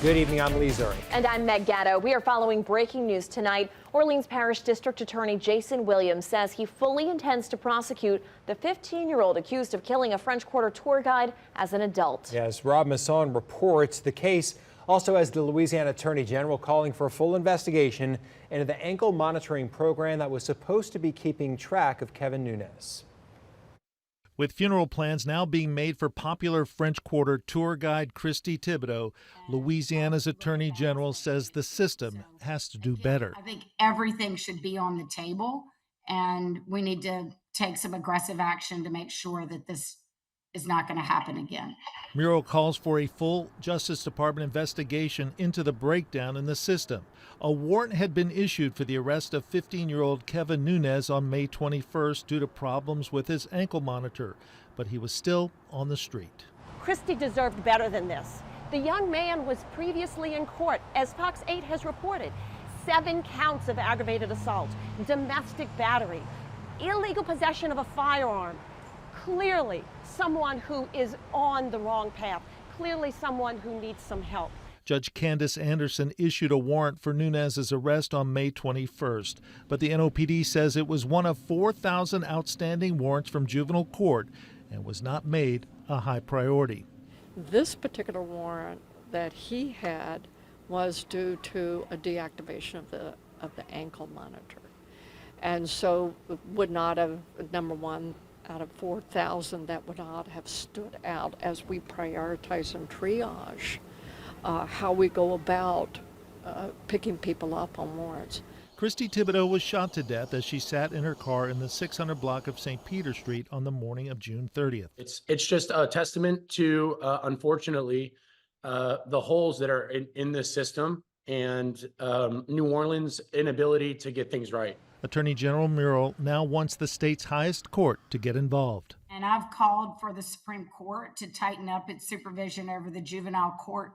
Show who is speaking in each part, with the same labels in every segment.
Speaker 1: Good evening, I'm Lee Zurich.
Speaker 2: And I'm Meg Gatto. We are following breaking news tonight. Orleans Parish District Attorney Jason Williams says he fully intends to prosecute the 15-year-old accused of killing a French Quarter tour guide as an adult.
Speaker 1: Yes, Rob Masson reports the case also has the Louisiana Attorney General calling for a full investigation into the ankle monitoring program that was supposed to be keeping track of Kevin Nunes.
Speaker 3: With funeral plans now being made for popular French Quarter tour guide Christy Thibodaux, Louisiana's Attorney General says the system has to do better.
Speaker 4: I think everything should be on the table, and we need to take some aggressive action to make sure that this is not going to happen again.
Speaker 3: Muro calls for a full Justice Department investigation into the breakdown in the system. A warrant had been issued for the arrest of 15-year-old Kevin Nunes on May 21st due to problems with his ankle monitor, but he was still on the street.
Speaker 5: Christy deserved better than this. The young man was previously in court, as Fox 8 has reported. 7 counts of aggravated assault, domestic battery, illegal possession of a firearm. Clearly someone who is on the wrong path, clearly someone who needs some help.
Speaker 3: Judge Candace Anderson issued a warrant for Nunes' arrest on May 21st, but the NOPD says it was one of 4,000 outstanding warrants from juvenile court and was not made a high priority.
Speaker 6: This particular warrant that he had was due to a deactivation of the ankle monitor, and so would not have, number one, out of 4,000, that would not have stood out as we prioritize and triage how we go about picking people up on warrants.
Speaker 3: Christy Thibodaux was shot to death as she sat in her car in the 600 block of St. Peter Street on the morning of June 30th.
Speaker 7: It's just a testament to, unfortunately, the holes that are in this system and New Orleans' inability to get things right.
Speaker 3: Attorney General Muro now wants the state's highest court to get involved.
Speaker 4: And I've called for the Supreme Court to tighten up its supervision over the juvenile court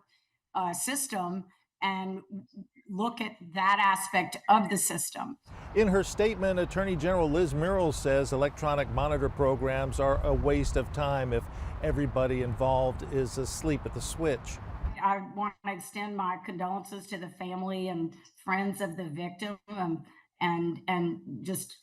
Speaker 4: system and look at that aspect of the system.
Speaker 3: In her statement, Attorney General Liz Muro says electronic monitor programs are a waste of time if everybody involved is asleep at the switch.
Speaker 4: I want to extend my condolences to the family and friends of the victim and just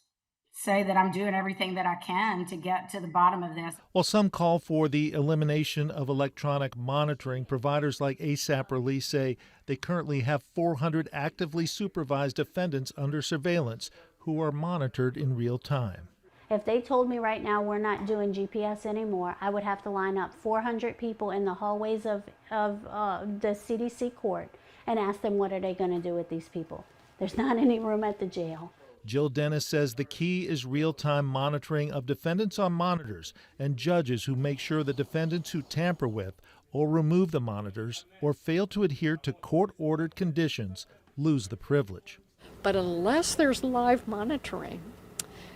Speaker 4: say that I'm doing everything that I can to get to the bottom of this.
Speaker 3: While some call for the elimination of electronic monitoring, providers like ASAP Relief say they currently have 400 actively supervised defendants under surveillance who are monitored in real time.
Speaker 8: If they told me right now we're not doing GPS anymore, I would have to line up 400 people in the hallways of the CDC court and ask them what are they going to do with these people. There's not any room at the jail.
Speaker 3: Jill Dennis says the key is real-time monitoring of defendants on monitors and judges who make sure the defendants who tamper with or remove the monitors or fail to adhere to court-ordered conditions lose the privilege.
Speaker 6: But unless there's live monitoring,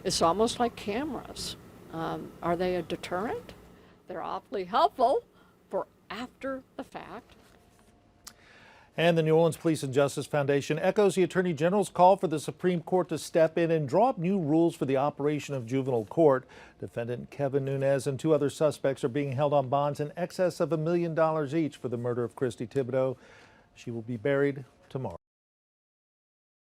Speaker 6: it's almost like cameras. Are they a deterrent? They're awfully helpful for after the fact.
Speaker 3: And the New Orleans Police and Justice Foundation echoes the Attorney General's call for the Supreme Court to step in and draw up new rules for the operation of juvenile court. Defendant Kevin Nunes and 2 other suspects are being held on bonds in excess of $1 million each for the murder of Christy Thibodaux. She will be buried tomorrow.